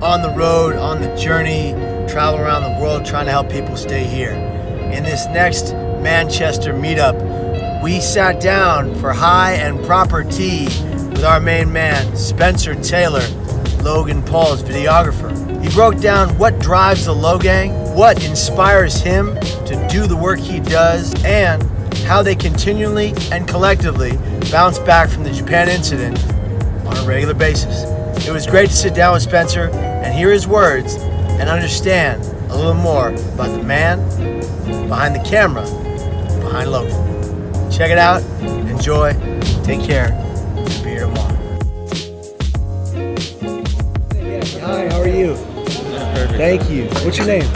on the road, on the journey, travel around the world trying to help people stay here. In this next Manchester meetup, we sat down for high and proper tea with our main man, Spencer Taylor, Logan Paul's videographer. He broke down what drives the Logang, what inspires him to do the work he does, and how they continually and collectively bounce back from the Japan incident on a regular basis. It was great to sit down with Spencer and hear his words and understand a little more about the man behind the camera, behind Logan. Check it out, enjoy, take care, be here tomorrow. Hi, how are you? Perfect. Thank you. What's your name?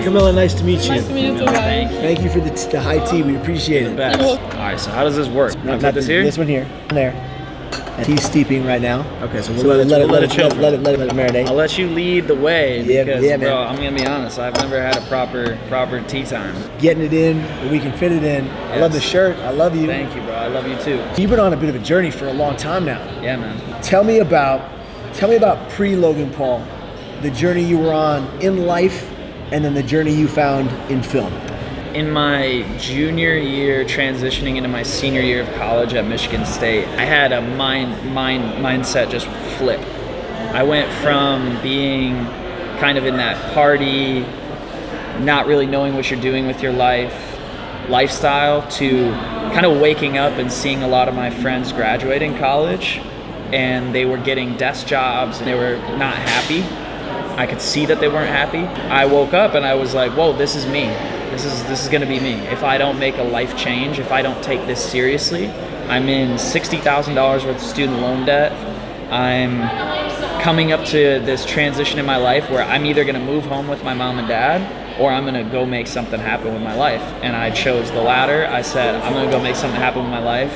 Camilla, nice to meet you. Nice to meet you too, guys. Thank you for the high tea, we appreciate it. Alright, so how does this work? No, I put this here? This one here, there. And tea's steeping right now. Okay, so we'll let it chill. Let it marinate. I'll let you lead the way because, yeah, man. bro, I'm gonna be honest, I've never had a proper tea time. Getting it in, where we can fit it in. Yes. I love the shirt, I love you. Thank you, bro, I love you too. You've been on a bit of a journey for a long time now. Yeah, man. Tell me about pre-Logan Paul, the journey you were on in life, and then the journey you found in film. In my junior year, transitioning into my senior year of college at Michigan State, I had a mindset just flip. I went from being kind of in that party, not really knowing what you're doing with your lifestyle, to kind of waking up and seeing a lot of my friends graduating college, and they were getting desk jobs and they were not happy. I could see that they weren't happy. I woke up and I was like, whoa, this is me. This is gonna be me. If I don't make a life change, if I don't take this seriously, I'm in $60,000 worth of student loan debt. I'm coming up to this transition in my life where I'm either gonna move home with my mom and dad, or I'm gonna go make something happen with my life. And I chose the latter. I said, I'm gonna go make something happen with my life.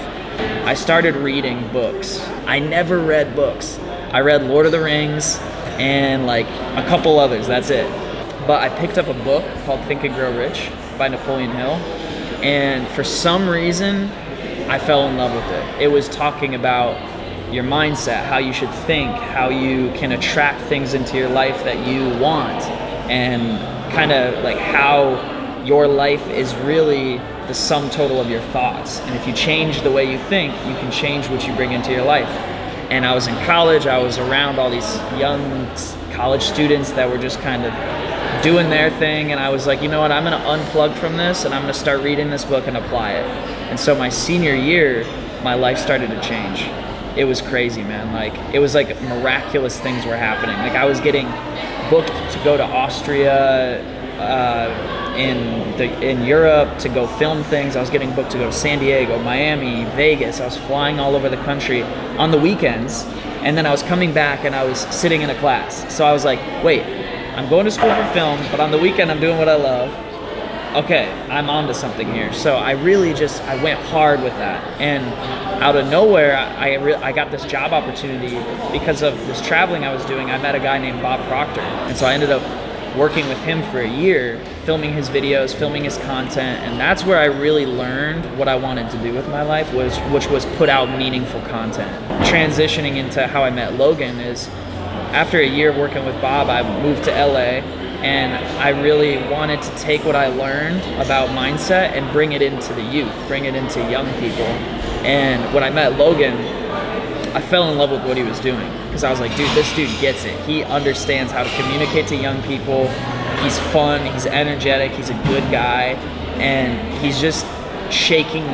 I started reading books. I never read books. I read Lord of the Rings and like a couple others, that's it. But I picked up a book called Think and Grow Rich by Napoleon Hill, and for some reason, I fell in love with it. It was talking about your mindset, how you should think, how you can attract things into your life that you want, and kind of like how your life is really the sum total of your thoughts. And if you change the way you think, you can change what you bring into your life. And I was in college, I was around all these young college students that were just kind of doing their thing, and I was like, you know what, I'm gonna unplug from this and I'm gonna start reading this book and apply it. And so my senior year, my life started to change. It was crazy, man. Like, it was like miraculous things were happening. Like, I was getting booked to go to Austria, in Europe to go film things. I was getting booked to go to San Diego, Miami, Vegas. I was flying all over the country on the weekends, and then I was coming back and I was sitting in a class. So I was like, wait, I'm going to school for film, but on the weekend I'm doing what I love. Okay, I'm onto something here. So I really I went hard with that. And out of nowhere, I got this job opportunity because of this traveling I was doing. I met a guy named Bob Proctor. And so I ended up working with him for a year, filming his videos, filming his content, and that's where I really learned what I wanted to do with my life, which was put out meaningful content. Transitioning into how I met Logan is, after a year of working with Bob, I moved to LA, and I really wanted to take what I learned about mindset and bring it into the youth, bring it into young people. And when I met Logan, I fell in love with what he was doing, because I was like, dude, this dude gets it. He understands how to communicate to young people. He's fun, he's energetic, he's a good guy, and he's just shaking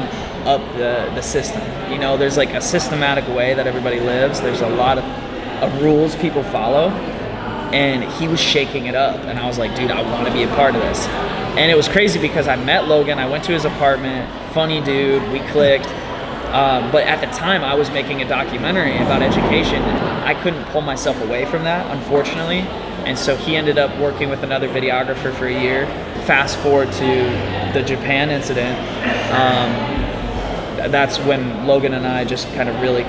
up the system. You know, there's like a systematic way that everybody lives. There's a lot of rules people follow, and he was shaking it up, and I was like, dude, I want to be a part of this. And it was crazy because I met Logan, I went to his apartment, funny dude, we clicked. But at the time, I was making a documentary about education, and I couldn't pull myself away from that, unfortunately. And so he ended up working with another videographer for a year. Fast forward to the Japan incident. That's when Logan and I just kind of really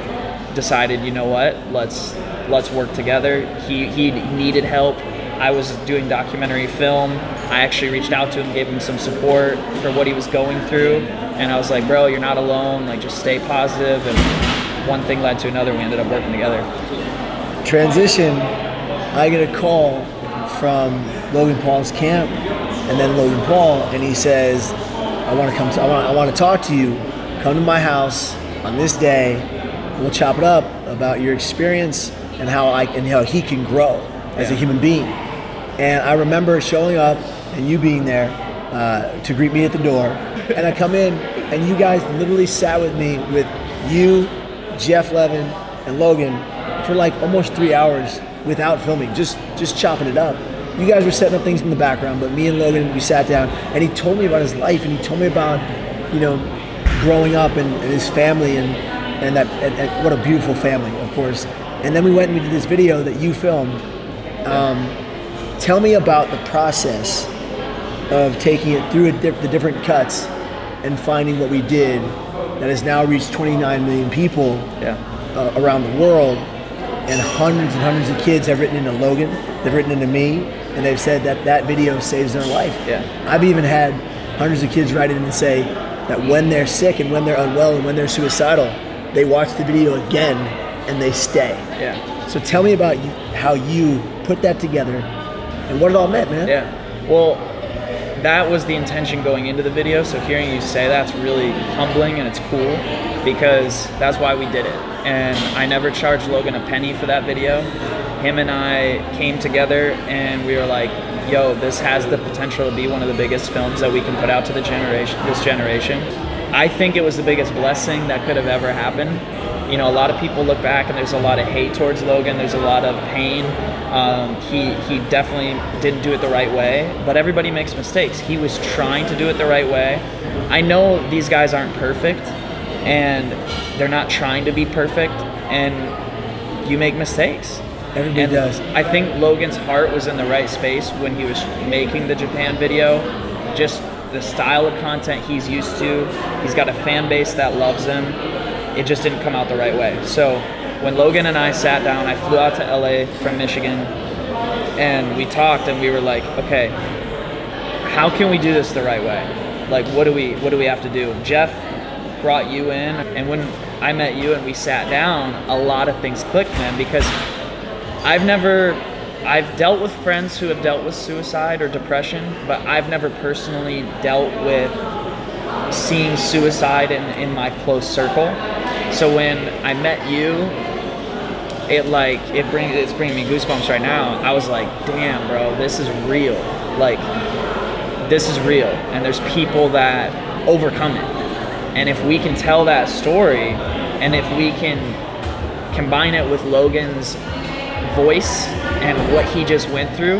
decided, you know what, let's work together. He needed help. I was doing documentary film. I actually reached out to him, gave him some support for what he was going through. And I was like, bro, you're not alone. Like, just stay positive. And one thing led to another. We ended up working together. Transition I get a call from Logan Paul's camp, and then Logan Paul, and he says, I want to talk to you. Come to my house on this day, and we'll chop it up about your experience and how he can grow as a human being. And I remember showing up and you being there to greet me at the door. And I come in, and you guys literally sat with me, with you, Jeff Levin, and Logan for like almost 3 hours without filming, just chopping it up. You guys were setting up things in the background, but me and Logan, we sat down, and he told me about his life, and he told me about, you know, growing up and his family, and what a beautiful family, of course. And then we went and we did this video that you filmed. Tell me about the process of taking it through the different cuts and finding what we did that has now reached 29 million people around the world, and hundreds of kids have written into Logan, they've written into me, and they've said that video saves their life. I've even had hundreds of kids write in and say that when they're sick and when they're unwell and when they're suicidal, they watch the video again and they stay. So tell me about how you put that together and what it all meant, man. Well, that was the intention going into the video, so hearing you say that's really humbling, and it's cool because that's why we did it. And I never charged Logan a penny for that video. Him and I came together and we were like, yo, this has the potential to be one of the biggest films that we can put out to this generation. I think it was the biggest blessing that could have ever happened. You know, a lot of people look back and there's a lot of hate towards Logan, there's a lot of pain. He definitely didn't do it the right way, but everybody makes mistakes. He was trying to do it the right way. I know these guys aren't perfect, and they're not trying to be perfect, and you make mistakes. Everybody does. I think Logan's heart was in the right space when he was making the Japan video. Just the style of content he's used to. He's got a fan base that loves him. It just didn't come out the right way. So when Logan and I sat down, I flew out to LA from Michigan, and we talked, and we were like, okay, how can we do this the right way? Like, what do we have to do? Jeff brought you in, and when I met you and we sat down, a lot of things clicked, man, because I've dealt with friends who have dealt with suicide or depression, but I've never personally dealt with seeing suicide in my close circle. So when I met you, it's bringing me goosebumps right now. I was like, damn, bro, this is real. Like, this is real, and there's people that overcome it. And if we can tell that story, and if we can combine it with Logan's voice and what he just went through,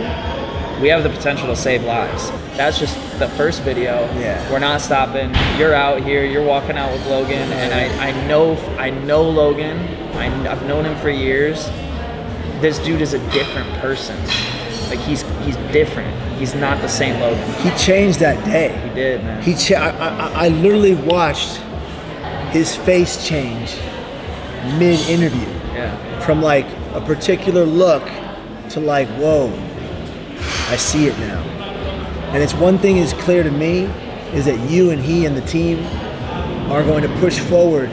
we have the potential to save lives. That's just the first video. We're not stopping. You're out here, you're walking out with Logan, and I know Logan. I've known him for years. This dude is a different person. Like, he's different. He's not the same Logan. He changed that day. He did, man. I literally watched his face change mid-interview. From like a particular look to like, whoa, I see it now. And it's one thing is clear to me, is that you and he and the team are going to push forward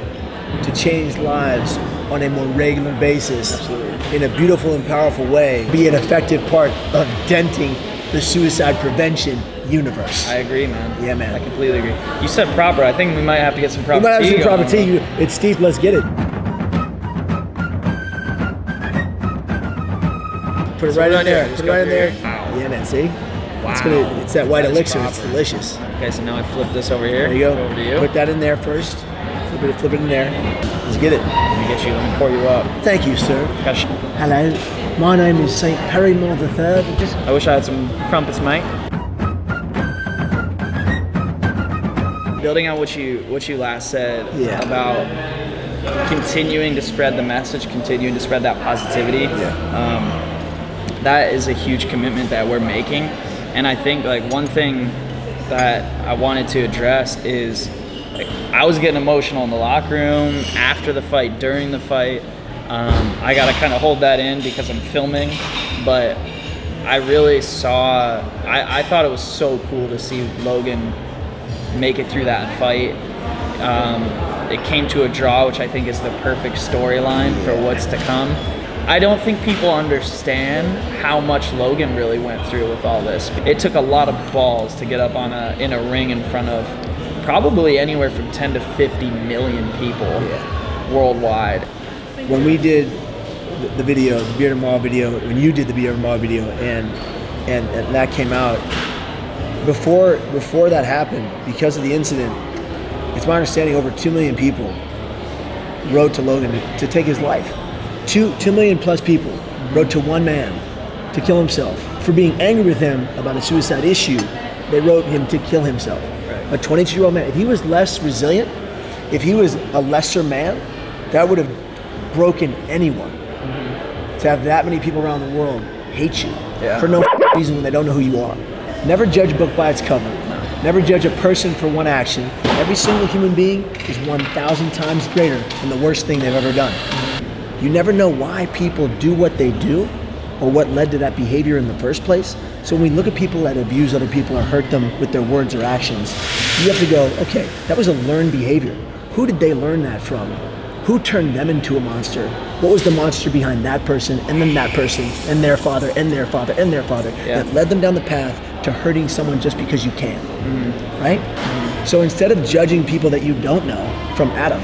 to change lives on a more regular basis. In a beautiful and powerful way, be an effective part of denting the suicide prevention universe. I agree, man. Yeah, man. I completely agree. You said proper. I think we might have to get some proper tea. We might have some proper tea. It's steep. Let's get it. Put it right in there. Put it right in there. Yeah, man. See? Wow. It's that white elixir. It's delicious. Okay, so now I flip this over here. There you go. Over to you. Put that in there first. Flip it in there. Let's get it. Let me pour you up. Thank you, sir. Gosh. Hello. My name is St. Perrymore III. I wish I had some crumpets, mate. Building on what you last said about continuing to spread the message, continuing to spread that positivity. That is a huge commitment that we're making. And I think like one thing that I wanted to address is, like, I was getting emotional in the locker room, after the fight, during the fight. I gotta kind of hold that in because I'm filming, but I really saw, I thought it was so cool to see Logan make it through that fight. It came to a draw, which I think is the perfect storyline for what's to come. I don't think people understand how much Logan really went through with all this. It took a lot of balls to get up in a ring in front of probably anywhere from 10 to 50 million people worldwide. When we did the video, the Beard and Maul video, when you did the Beard and Maul video, and that came out, before that happened, because of the incident, it's my understanding over 2 million people wrote to Logan to take his life. 2 million plus people wrote to one man to kill himself. For being angry with him about a suicide issue, they wrote him to kill himself. Right. A 22-year-old man. If he was less resilient, if he was a lesser man, that would have broken anyone. To have that many people around the world hate you for no reason when they don't know who you are. Never judge a book by its cover. Never judge a person for one action. Every single human being is 1,000 times greater than the worst thing they've ever done. You never know why people do what they do or what led to that behavior in the first place. So when we look at people that abuse other people or hurt them with their words or actions, you have to go, okay, that was a learned behavior. Who did they learn that from? Who turned them into a monster? What was the monster behind that person and then that person and their father and their father and their father that led them down the path to hurting someone just because you can, right? So instead of judging people that you don't know from Adam,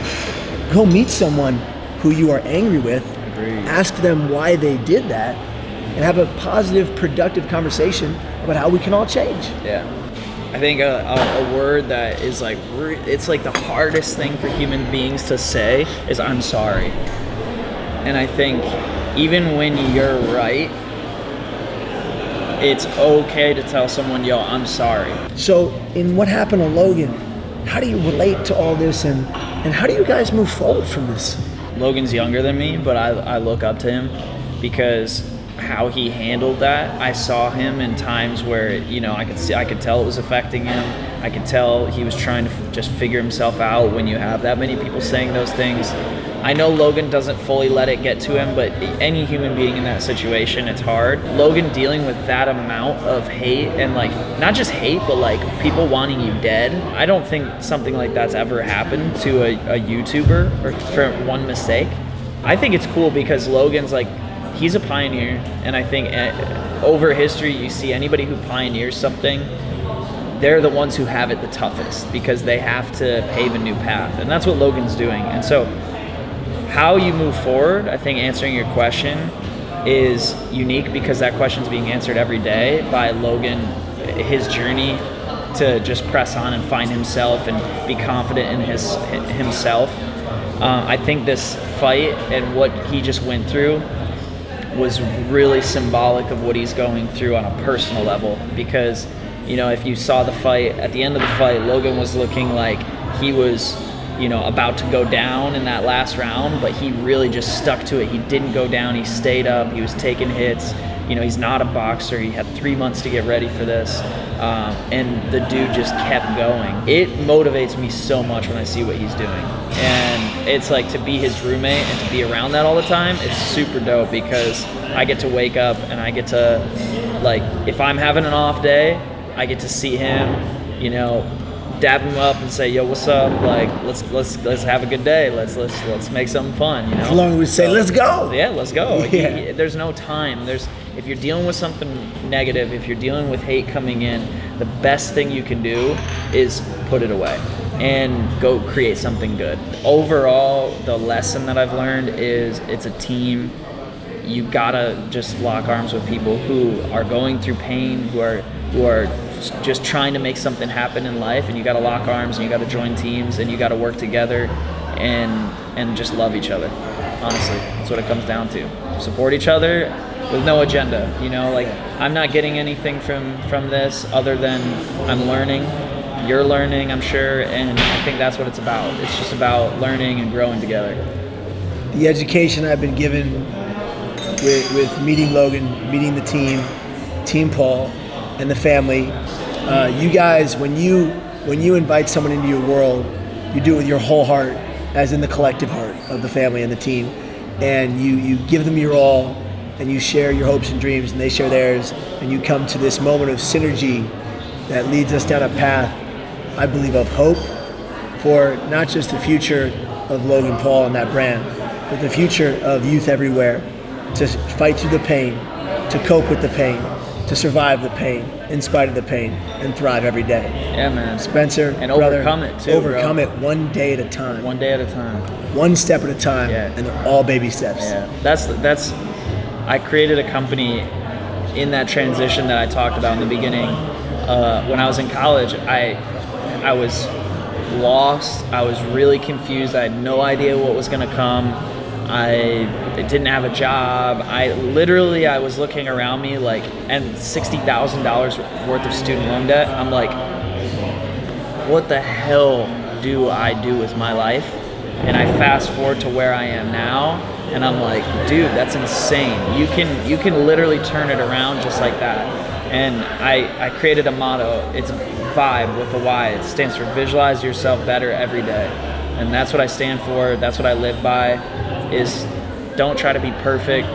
go meet someone who you are angry with, ask them why they did that, and have a positive, productive conversation about how we can all change. Yeah. I think a word that is like, it's like the hardest thing for human beings to say is I'm sorry. And I think even when you're right, it's okay to tell someone, yo, I'm sorry. So in what happened to Logan, how do you relate to all this, and how do you guys move forward from this? Logan's younger than me, but I look up to him because how he handled that. I saw him in times where, you know, I could tell it was affecting him. I could tell he was trying to just figure himself out when you have that many people saying those things. I know Logan doesn't fully let it get to him, but any human being in that situation, it's hard. Logan dealing with that amount of hate, and like, not just hate, but like people wanting you dead. I don't think something like that's ever happened to a YouTuber or for one mistake. I think it's cool because Logan's like, he's a pioneer, and I think over history you see anybody who pioneers something, they're the ones who have it the toughest because they have to pave a new path, and that's what Logan's doing. And so how you move forward, I think answering your question is unique because that question's being answered every day by Logan, his journey to just press on and find himself and be confident in himself. I think this fight and what he just went through was really symbolic of what he's going through on a personal level, because, you know, if you saw the fight, at the end of the fight, Logan was looking like he was, you know, about to go down in that last round, but he really just stuck to it. He didn't go down, he stayed up, he was taking hits. You know, he's not a boxer, he had 3 months to get ready for this, and the dude just kept going. It motivates me so much when I see what he's doing, and it's like to be his roommate and to be around that all the time, it's super dope because I get to wake up and I get to, like, if I'm having an off day, I get to see him, you know, dab him up and say, yo, what's up? Like, let's have a good day. Let's make something fun, you know? As long as we say, let's go. Yeah, let's go. Yeah. There's no time. If you're dealing with something negative, if you're dealing with hate coming in, the best thing you can do is put it away and go create something good. Overall, the lesson that I've learned is it's a team. You gotta just lock arms with people who are going through pain, who are just trying to make something happen in life, and you gotta lock arms and you gotta join teams and you gotta work together and just love each other. Honestly, that's what it comes down to. Support each other with no agenda, you know, like I'm not getting anything from this other than I'm learning, you're learning, I'm sure, and I think that's what it's about. It's just about learning and growing together. The education I've been given with meeting Logan, meeting the Team Paul, and the family, you guys, when you invite someone into your world, you do it with your whole heart, as in the collective heart of the family and the team, and you give them your all, and you share your hopes and dreams, and they share theirs, and you come to this moment of synergy that leads us down a path, I believe, of hope for not just the future of Logan Paul and that brand, but the future of youth everywhere, to fight through the pain, to cope with the pain, to survive the pain, in spite of the pain, and thrive every day. Yeah, man. Spencer, and brother, overcome it too. Overcome it one day at a time. One day at a time. One step at a time. Yeah. And all baby steps. Yeah. That's. I created a company in that transition that I talked about in the beginning. When I was in college, I was lost. I was really confused. I had no idea what was going to come. I didn't have a job. I was looking around me like, and $60,000 worth of student loan debt. I'm like, what the hell do I do with my life? And I fast forward to where I am now, and I'm like, dude, that's insane. You can literally turn it around just like that. And I created a motto. It's VIBE with a Y. It stands for visualize yourself better every day. And that's what I stand for. That's what I live by, is don't try to be perfect.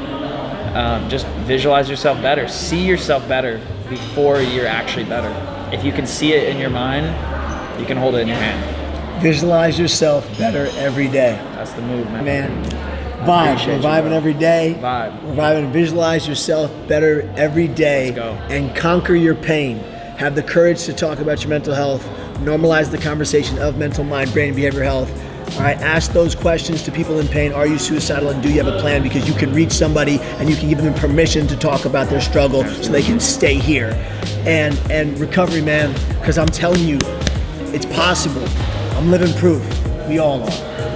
Just visualize yourself better. See yourself better before you're actually better. If you can see it in your mind, you can hold it in your hand. Visualize yourself better every day. That's the move, man. Vibe. We're vibing every day. Vibe. We're vibing. Visualize yourself better every day. Let's go. And conquer your pain. Have the courage to talk about your mental health. Normalize the conversation of mental, mind, brain, and behavioral health. All right, ask those questions to people in pain. Are you suicidal, and do you have a plan? Because you can reach somebody and you can give them permission to talk about their struggle so they can stay here. And recovery, man, because I'm telling you, it's possible. I'm living proof. We all are.